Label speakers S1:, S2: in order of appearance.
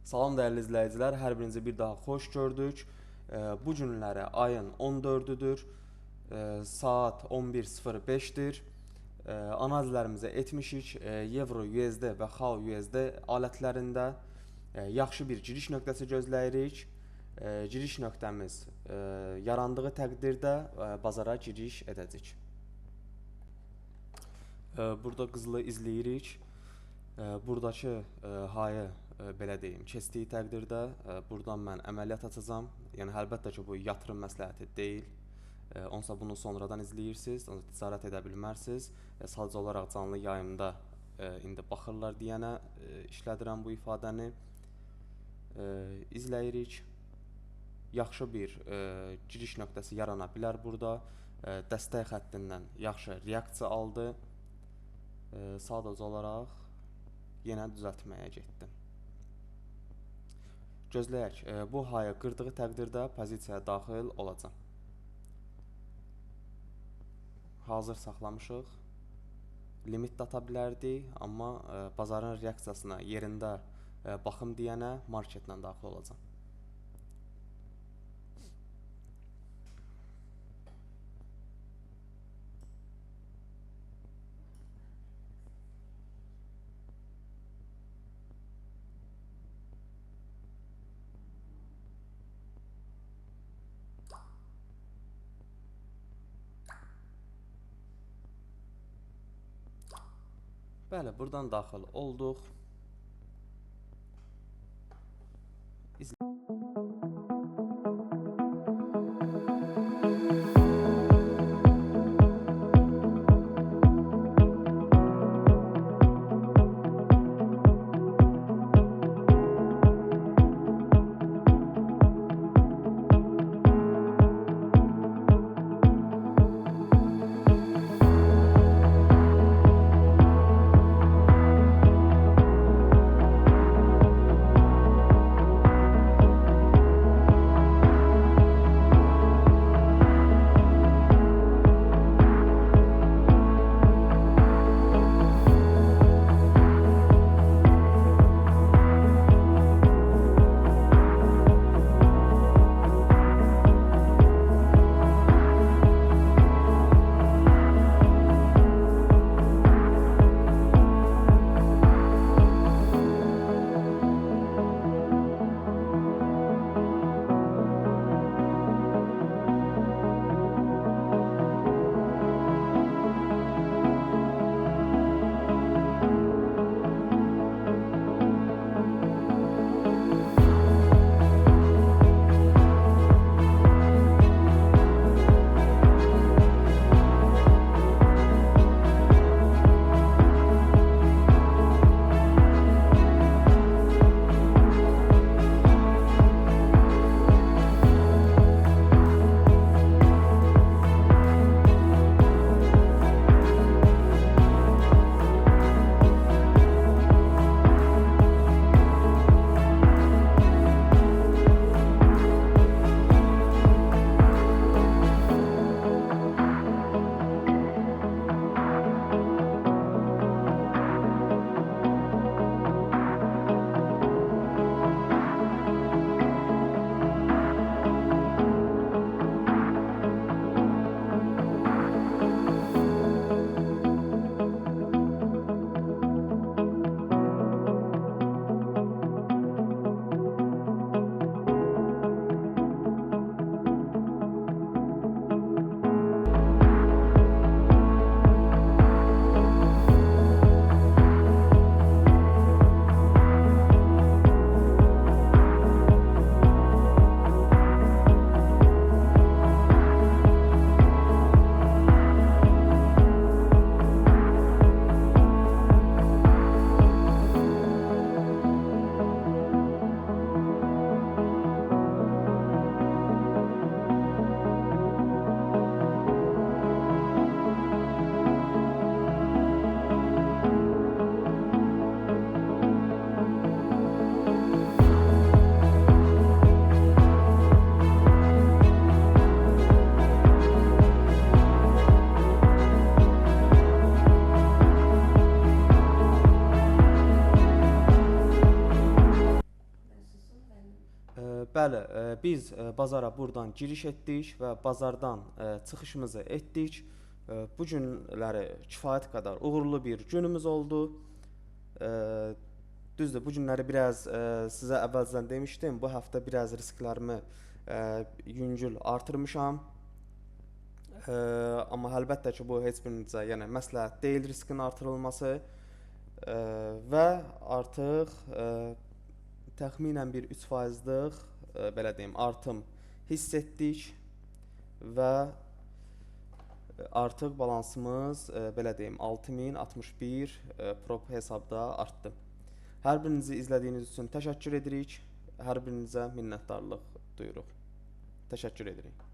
S1: Salam dəyərli izləyicilər, hər birinizi bir daha xoş gördük. Bu günləri ayın 14-düdür, saat 11:05-dir. Analizlərimizi etmişik. Euro USD və XAU USD alətlərində yaxşı bir giriş nöqtəsi gözləyirik. Giriş nöqtəmiz yarandığı təqdirdə bazara giriş edəcək. Burada qızılı izləyirik. Buradakı hayı belə deyim, keçdiyi təqdirdə buradan mən əməliyyat açacağam. Yəni əlbəttə ki, bu yatırım məsləhəti deyil. Onsa bunu sonradan izləyirsiniz, ticarət edə bilmərsiniz. Sadəcə olaraq canlı yayımda indi baxırlar deyənə işlədirəm bu ifadəni. İzləyirik. Yaxşı bir giriş nöqtəsi yarana bilər burada. Dəstək xəttindən yaxşı reaksiya aldı. Sadəcə olaraq yenə düzəltməyə getdim. Gözləyək, bu hayı qırdığı təqdirdə pozisiyaya daxil olacam. Hazır saxlamışıq. Limit də ata bilərdik, amma bazarın reaksiyasına yerində baxım deyənə marketlə daxil olacam. Bəli, buradan daxil olduq. Bəli, biz bazara buradan giriş etdik və bazardan çıxışımızı etdik. Bu günləri kifayət qədər uğurlu bir günümüz oldu. E, Düzdür, bu günləri biraz sizə əvvəlcədən demişdim. Bu həftə biraz risklərimi yüngül artırmışam. Amma əlbəttə ki, bu heç birinizə yəni məsləhət deyil riskin artırılması. Və artıq təxminən bir 3%-lıq belə deyim, artım hiss etdik və artıq balansımız belə deyim 6061 prop hesabda artdı. Hər birinizi izlədiyiniz üçün təşəkkür edirik. Hər birinizə minnətdarlıq duyuruq. Təşəkkür edirik.